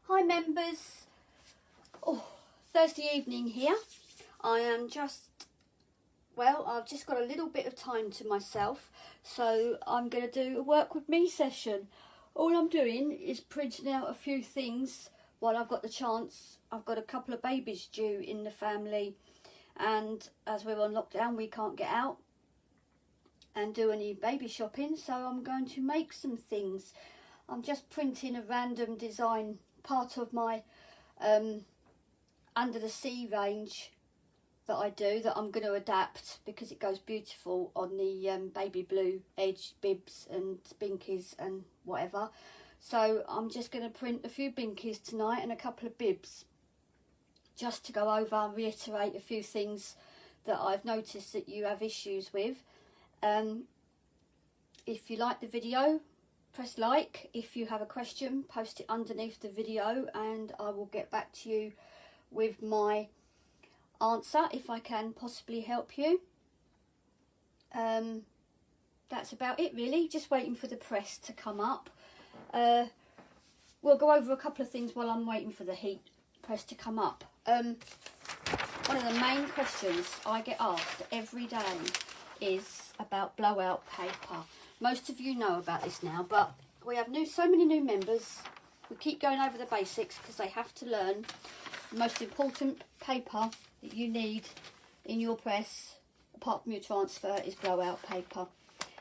Hi members. Oh, Thursday evening here. I am just, well, I've just got a little bit of time to myself, so I'm going to do a work with me session. All I'm doing is printing out a few things while I've got the chance. I've got a couple of babies due in the family, and as we're on lockdown we can't get out and do any baby shopping, so I'm going to make some things. I'm just printing a random design, part of my under the sea range that I do, that I'm going to adapt because it goes beautiful on the baby blue edge bibs and binkies and whatever. So I'm just going to print a few binkies tonight and a couple of bibs, just to go over and reiterate a few things that I've noticed that you have issues with. If you like the video, press like. If you have a question, post it underneath the video and I will get back to you with my answer if I can possibly help you. That's about it really, just waiting for the press to come up. We'll go over a couple of things while I'm waiting for the heat press to come up. One of the main questions I get asked every day is about blowout paper. Most of you know about this now, but we have so many new members. We keep going over the basics because they have to learn. The most important paper that you need in your press, apart from your transfer, is blowout paper.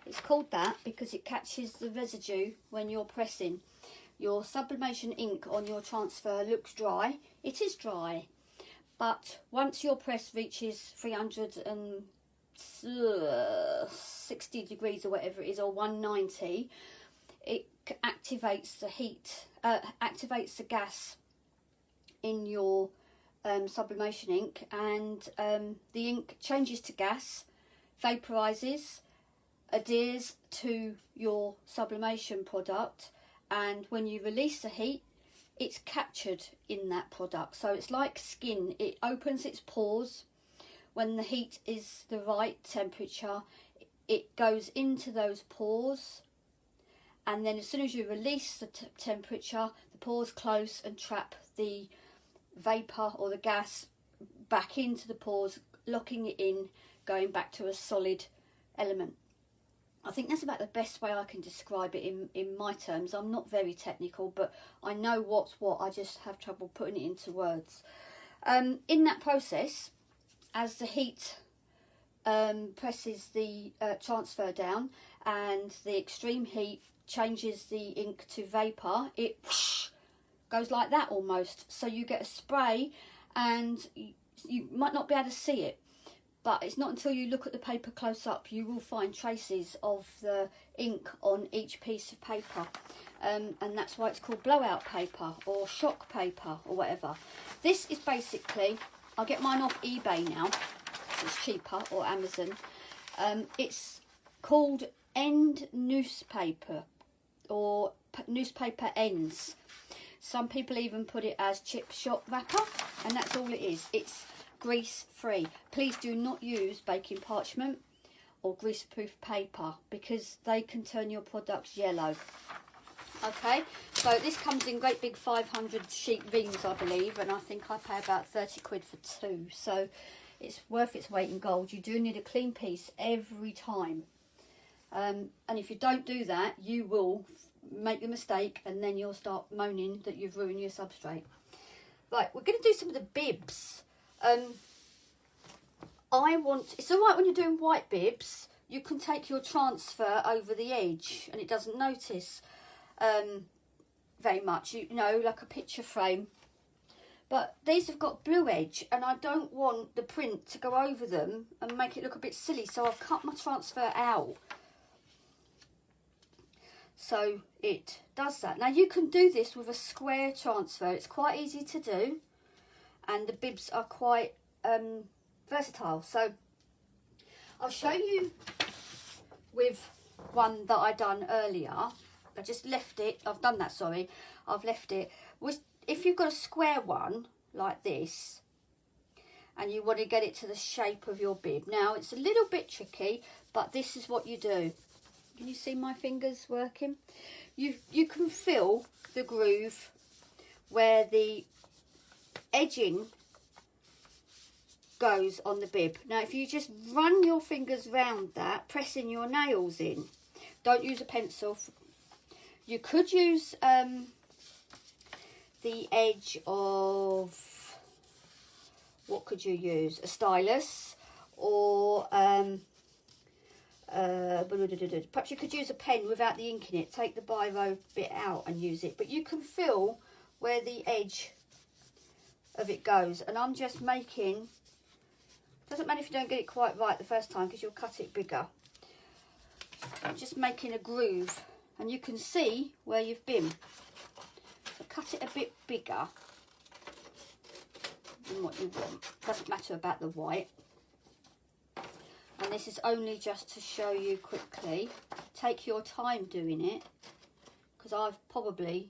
It's called that because it catches the residue when you're pressing. Your sublimation ink on your transfer looks dry. It is dry, but once your press reaches 360 degrees or whatever it is, or 190, it activates the heat, activates the gas in your sublimation ink, and the ink changes to gas, vaporizes, adheres to your sublimation product, and when you release the heat, it's captured in that product. So it's like skin, it opens its pores. When the heat is the right temperature, it goes into those pores, and then as soon as you release the temperature, the pores close and trap the vapor or the gas back into the pores, locking it in, going back to a solid element. I think that's about the best way I can describe it in my terms. I'm not very technical, but I know what's what. I just have trouble putting it into words. In that process, as the heat presses the transfer down and the extreme heat changes the ink to vapor, it whoosh, goes like that almost. So you get a spray, and you might not be able to see it, but it's not until you look at the paper close up you will find traces of the ink on each piece of paper, and that's why it's called blowout paper or shock paper or whatever. This is basically, I get mine off eBay now, it's cheaper, or Amazon. It's called end newspaper or newspaper ends. Some people even put it as chip shop wrapper, and that's all it is. It's grease free. Please do not use baking parchment or grease proof paper because they can turn your products yellow. Okay, so this comes in great big 500 sheet rings, I believe, and I think I pay about 30 quid for 2, so it's worth its weight in gold. You do need a clean piece every time, and if you don't do that, you will make a mistake and then you'll start moaning that you've ruined your substrate. Right, we're going to do some of the bibs. It's alright when you're doing white bibs, you can take your transfer over the edge and it doesn't notice very much, you know, like a picture frame. But these have got blue edge and I don't want the print to go over them and make it look a bit silly, so I've cut my transfer out so it does that. Now you can do this with a square transfer, it's quite easy to do, and the bibs are quite versatile. So I'll show you with one that I done earlier. I just left it, I've done that, sorry, I've left it. If you've got a square one like this and you want to get it to the shape of your bib, now it's a little bit tricky, but this is what you do. Can you see my fingers working? You can fill the groove where the edging goes on the bib. Now if you just run your fingers round that, pressing your nails in, don't use a pencil. You could use the edge of, what could you use, a stylus, or perhaps you could use a pen without the ink in it. Take the biro bit out and use it, but you can feel where the edge of it goes. And I'm just making, doesn't matter if you don't get it quite right the first time because you'll cut it bigger. I'm just making a groove, and you can see where you've been. So cut it a bit bigger than what you want. Doesn't matter about the white. And this is only just to show you quickly. Take your time doing it, because I've probably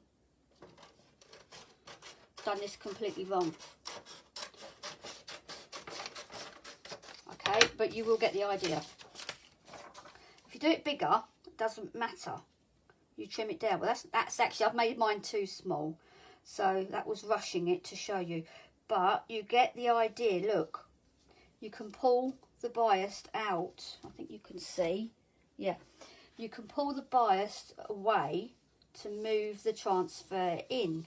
done this completely wrong. Okay, but you will get the idea. If you do it bigger, it doesn't matter. You trim it down. Well, that's actually, I've made mine too small, so that was rushing it to show you. But you get the idea. Look, you can pull the bias out. I think you can see. Yeah, you can pull the bias away to move the transfer in.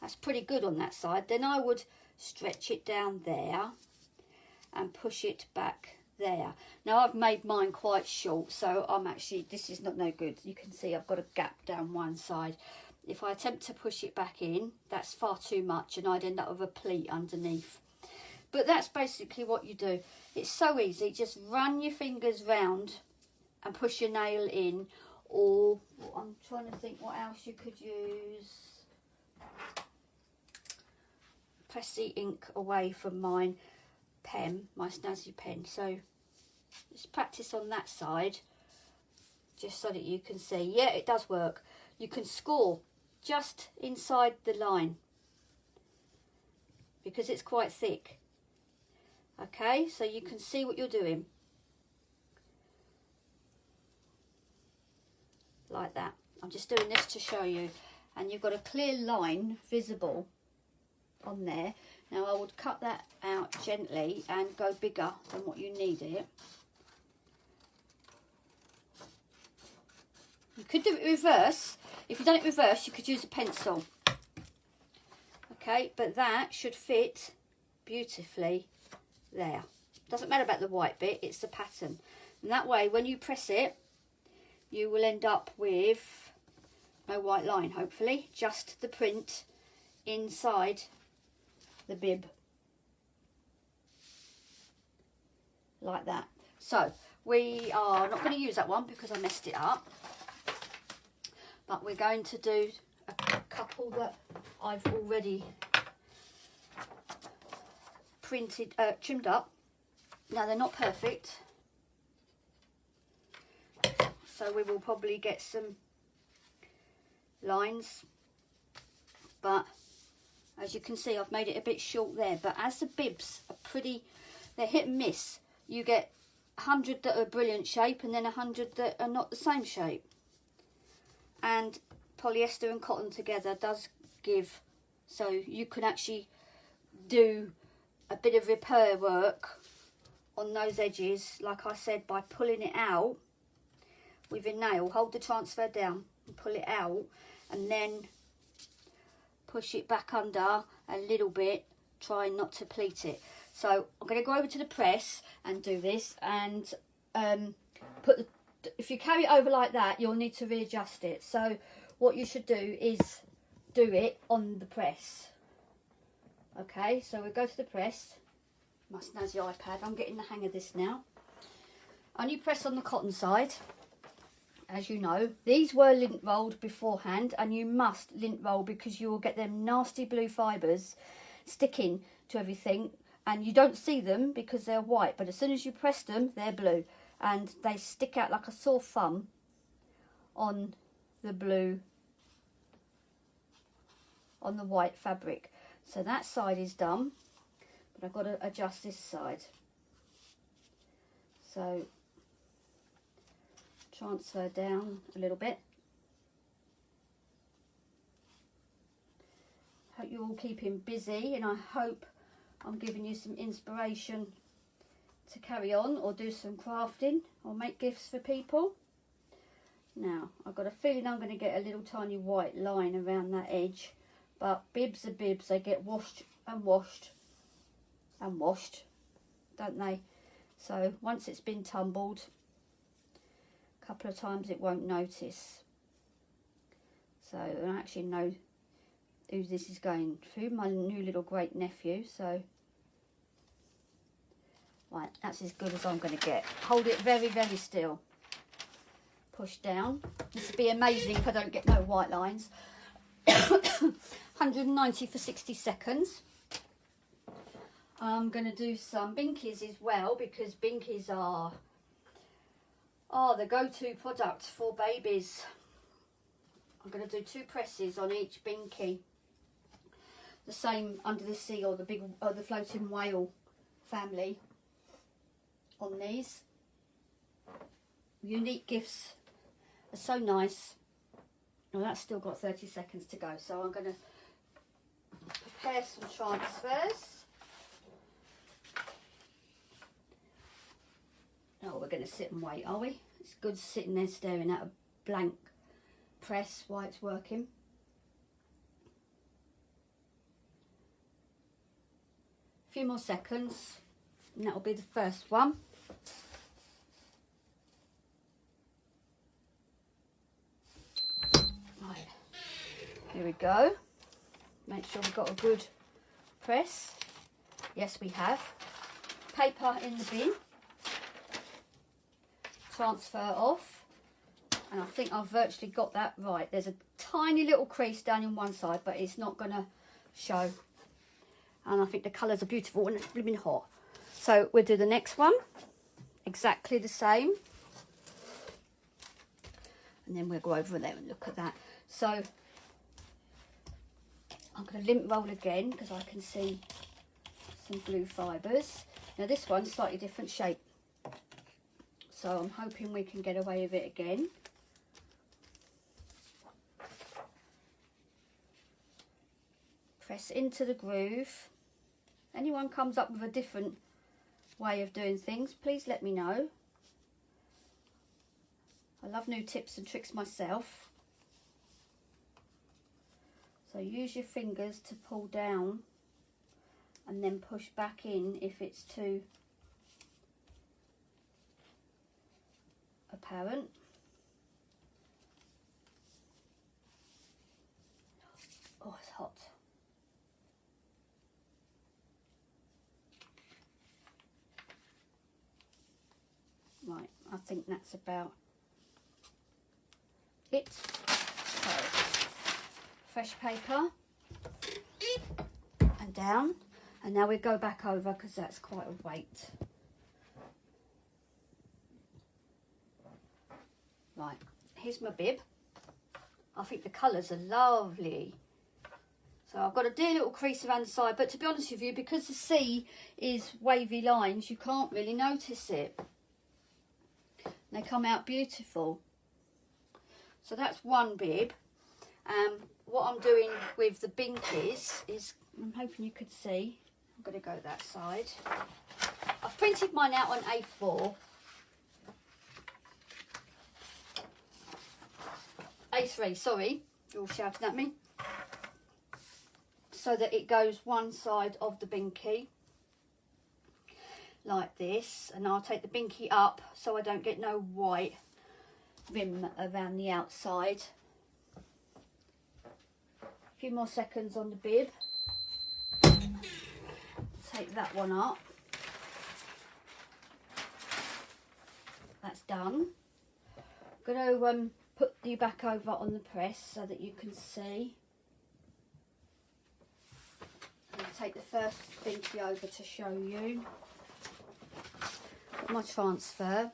That's pretty good on that side. Then I would stretch it down there and push it back there. Now I've made mine quite short, so I'm actually, this is not no good. You can see I've got a gap down one side. If I attempt to push it back in, that's far too much, and I'd end up with a pleat underneath. But that's basically what you do. It's so easy. Just run your fingers round and push your nail in. Or I'm trying to think what else you could use. Press the ink away from mine pen, my snazzy pen. So just practice on that side, just so that you can see. Yeah, it does work. You can score just inside the line because it's quite thick. Okay, so you can see what you're doing. Like that. I'm just doing this to show you. And you've got a clear line visible on there. Now I would cut that out gently and go bigger than what you need it. You could do it reverse. If you done it reverse, you could use a pencil. Okay, but that should fit beautifully there. Doesn't matter about the white bit, it's the pattern. And that way, when you press it, you will end up with no white line, hopefully. Just the print inside the bib. Like that. So, we are not going to use that one because I messed it up. But we're going to do a couple that I've already printed, trimmed up. Now they're not perfect, so we will probably get some lines, but as you can see I've made it a bit short there. But as the bibs are pretty, they're hit and miss. You get 100 that are brilliant shape and then 100 that are not the same shape. And polyester and cotton together does give, so you can actually do a bit of repair work on those edges, like I said, by pulling it out with your nail. Hold the transfer down and pull it out, and then push it back under a little bit, trying not to pleat it. So I'm going to go over to the press and do this, and put the, if you carry it over like that, you'll need to readjust it. So what you should do is do it on the press. Okay, so we'll go to the press. My snazzy iPad, I'm getting the hang of this now. Only press on the cotton side, as you know. These were lint rolled beforehand, and you must lint roll because you will get them nasty blue fibres sticking to everything, and you don't see them because they're white, but as soon as you press them, they're blue, and they stick out like a sore thumb on the blue, on the white fabric. So that side is done, but I've got to adjust this side. So transfer down a little bit. you're all keeping busy, and I hope I'm giving you some inspiration to carry on or do some crafting or make gifts for people. Now, I've got a feeling I'm going to get a little tiny white line around that edge, but bibs are bibs. They get washed and washed and washed, don't they? So once it's been tumbled a couple of times, it won't notice. So I actually know who this is going through, my new little great nephew. So right, that's as good as I'm going to get. Hold it very, very still. Push down. This would be amazing if I don't get no white lines. 190 for 60 seconds. I'm going to do some Binkies as well, because Binkies are the go-to product for babies. I'm going to do 2 presses on each Binkie. The same under the sea or the floating whale family on these. Unique gifts are so nice. Well, that's still got 30 seconds to go, so I'm going to prepare some transfers. Oh, we're going to sit and wait, are we? It's good sitting there staring at a blank press while it's working. A few more seconds, and that'll be the first one. Right, here we go. Make sure we've got a good press. Yes, we have. Paper in the bin. Transfer off, and I think I've virtually got that right. There's a tiny little crease down in one side, but it's not going to show. And I think the colours are beautiful and it's blooming hot. So we'll do the next one, exactly the same. And then we'll go over there and look at that. So I'm going to lint roll again because I can see some blue fibres. Now this one's slightly different shape. So I'm hoping we can get away with it again. Press into the groove. Anyone comes up with a different way of doing things, please let me know. I love new tips and tricks myself. So use your fingers to pull down and then push back in if it's too apparent. Oh, it's hot. Right, I think that's about it. So, fresh paper and down, and now we go back over because that's quite a weight. Right, here's my bib. I think the colours are lovely. So I've got a dear little crease around the side, but to be honest with you, because the sea is wavy lines, you can't really notice it. They come out beautiful. So that's one bib. What I'm doing with the Binkies is, I'm hoping you could see, I'm going to go that side. I've printed mine out on A4. A3, sorry, you're all shouting at me. So that it goes one side of the Binkie, like this. And I'll take the Binkie up so I don't get no white rim around the outside. A few more seconds on the bib. Take that one up. That's done. I'm going to put you back over on the press so that you can see. I'm going to take the first Binkie over to show you. Got my transfer.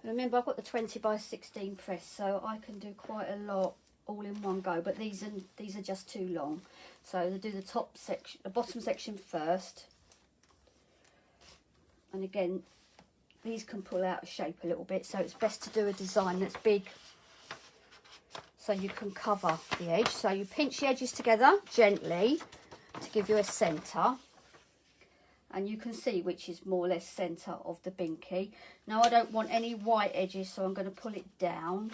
Remember, I've got the 20 by 16 press, so I can do quite a lot all in one go, but these are just too long. So they do the top section, the bottom section first. And again, these can pull out of shape a little bit, so it's best to do a design that's big. so you can cover the edge. So you pinch the edges together gently to give you a centre, and you can see which is more or less centre of the binky. Now I don't want any white edges, so I'm going to pull it down.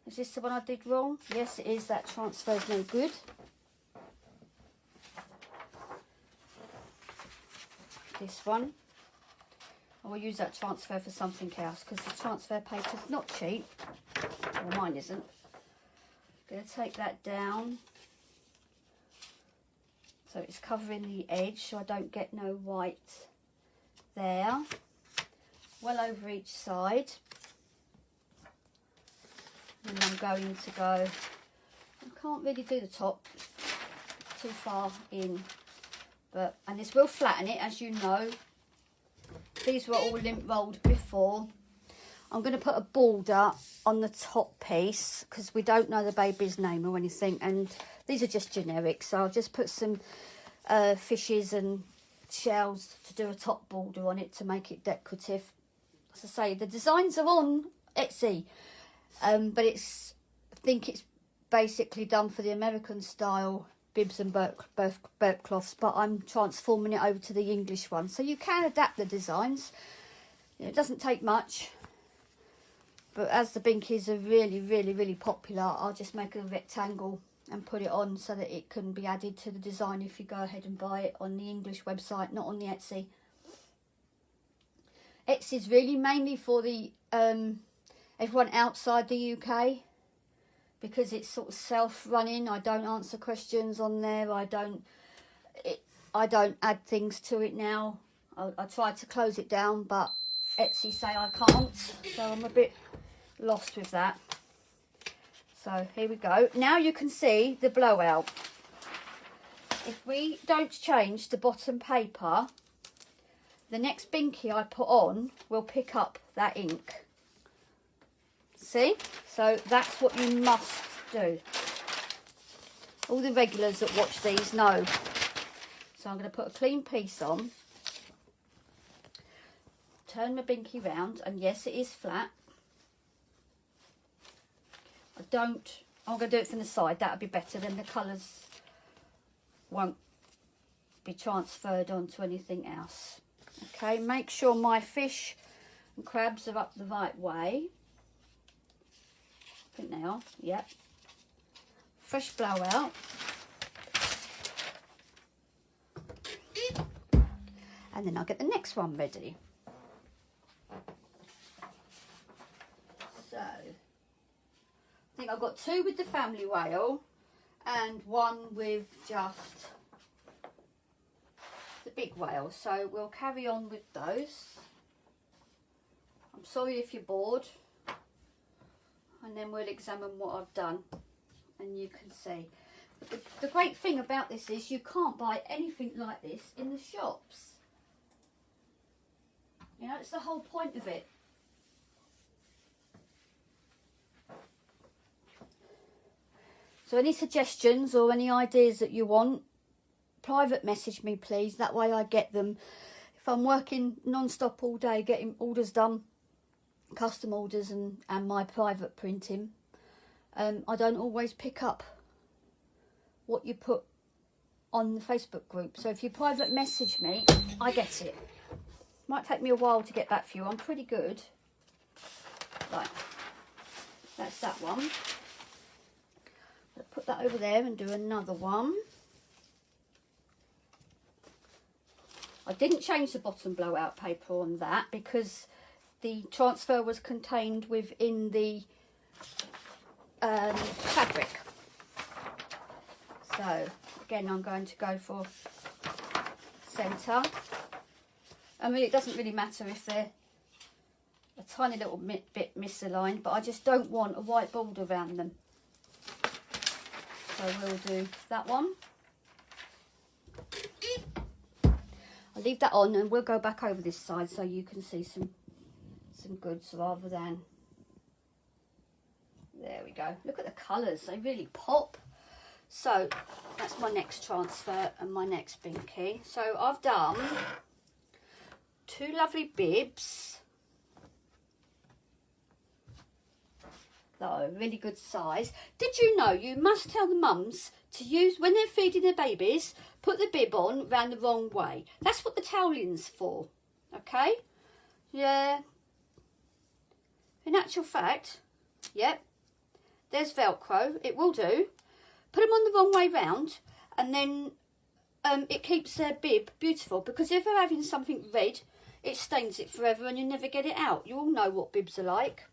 Is this the one I did wrong? Yes, it is. That transfer is no good. This one, I will use that transfer for something else because the transfer paper is not cheap. Well, mine isn't. I'm going to take that down so it's covering the edge so I don't get no white there. Well over each side. And I'm going to go, I can't really do the top too far in, but, and this will flatten it, as you know. These were all lint rolled before. I'm going to put a border on the top piece because we don't know the baby's name or anything, and these are just generic, so I'll just put some fishes and shells to do a top border on it to make it decorative. As I say, the designs are on Etsy. But I think it's basically done for the American style bibs and burp cloths, but I'm transforming it over to the English one. So you can adapt the designs. It doesn't take much, but as the binkies are really popular, I'll just make a rectangle and put it on so that it can be added to the design if you go ahead and buy it on the English website, not on the Etsy. Etsy is really mainly for the everyone outside the UK, because it's sort of self-running. I don't answer questions on there. I don't add things to it now. I try to close it down, but Etsy say I can't, so I'm a bit lost with that. So here we go. Now you can see the blowout. If we don't change the bottom paper, the next binky I put on will pick up that ink. See? So that's what you must do. All the regulars that watch these know. So I'm going to put a clean piece on. Turn my binky round, and yes, it is flat. I'm going to do it from the side. That would be better, then the colours won't be transferred onto anything else. Okay, make sure my fish and crabs are up the right way. I think they are, yep. Fresh blowout. And then I'll get the next one ready. So, I think I've got two with the family whale and one with just the big whale. So we'll carry on with those. I'm sorry if you're bored. And then we'll examine what I've done, and you can see. But the great thing about this is you can't buy anything like this in the shops. You know, it's the whole point of it. So any suggestions or any ideas that you want, private message me please. That way I get them. If I'm working non-stop all day getting orders done, custom orders and my private printing, I don't always pick up what you put on the Facebook group. So if you private message me, I get it. Might take me a while to get back for you. I'm pretty good. Right, that's that one. I'll put that over there and do another one. I didn't change the bottom blowout paper on that because the transfer was contained within the fabric. So again, I'm going to go for centre. I mean, it doesn't really matter if they're a tiny little bit misaligned, but I just don't want a white border around them. So we'll do that one. I'll leave that on and we'll go back over this side so you can see some goods rather than... There we go. Look at the colours. They really pop. So that's my next transfer and my next binky. So I've done two lovely bibs. though, really good size. Did you know you must tell the mums to use, when they're feeding their babies, put the bib on round the wrong way. That's what the toweling's for, okay? Yeah. In actual fact, yep, there's Velcro. It will do. Put them on the wrong way round, and then it keeps their bib beautiful, because if they're having something red, it stains it forever and you never get it out. You all know what bibs are like.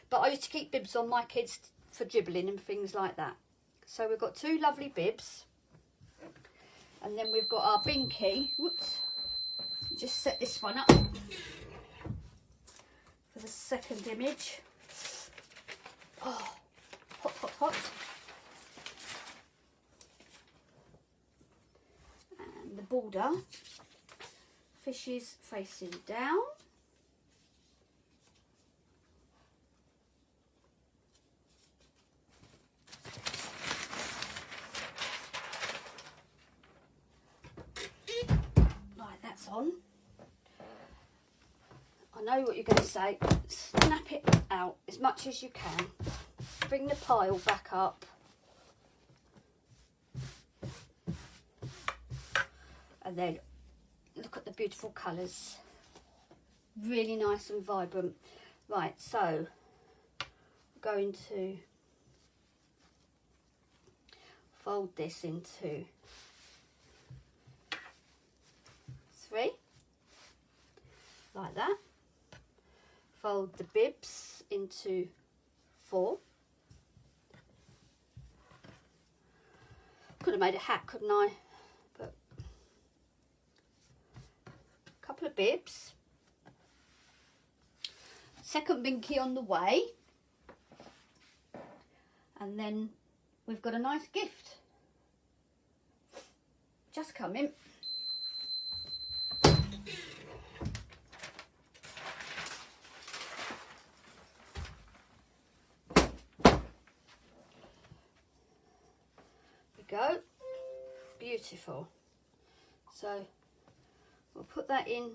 But I used to keep bibs on my kids for dribbling and things like that. So we've got 2 lovely bibs. And then we've got our Binky. Whoops. Just set this one up for the second image. Oh, hot, hot, hot. And the border, fishes facing down. Right, that's on. I know what you're going to say. Snap it out as much as you can. Bring the pile back up. And then look at the beautiful colours. Really nice and vibrant. Right, so we're going to fold this into 3, like that. Fold the bibs into 4. Could have made a hat, couldn't I? But a couple of bibs. Second Binky on the way. And then we've got a nice gift just coming. Go, beautiful. So we'll put that in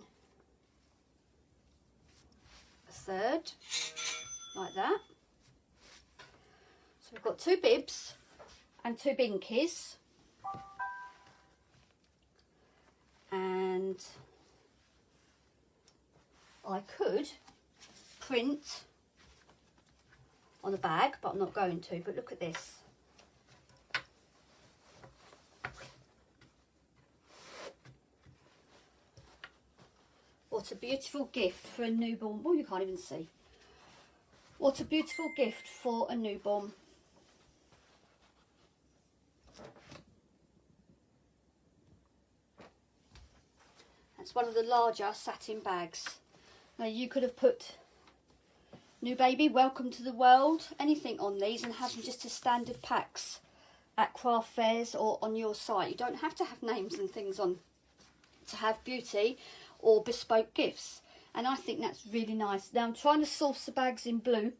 a third, like that. So we've got 2 bibs and 2 Binkies, and I could print on the bag, but I'm not going to. But look at this. What a beautiful gift for a newborn. Oh, you can't even see. What a beautiful gift for a newborn. That's one of the larger satin bags. Now you could have put new baby, welcome to the world, anything on these, and have them just as standard packs at craft fairs or on your site. You don't have to have names and things on to have beauty or bespoke gifts, and I think that's really nice. Now I'm trying to source the bags in blue.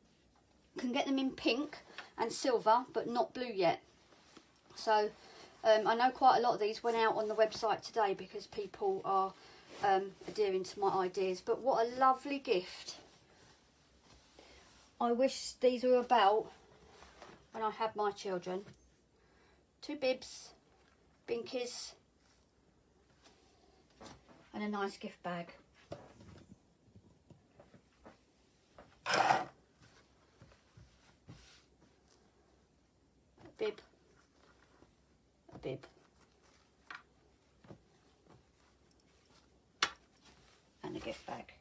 Can get them in pink and silver, but not blue yet. So I know quite a lot of these went out on the website today because people are adhering to my ideas. But what a lovely gift. I wish these were about when I had my children. 2 bibs, Binkies, and a nice gift bag. A bib, a bib, and a gift bag.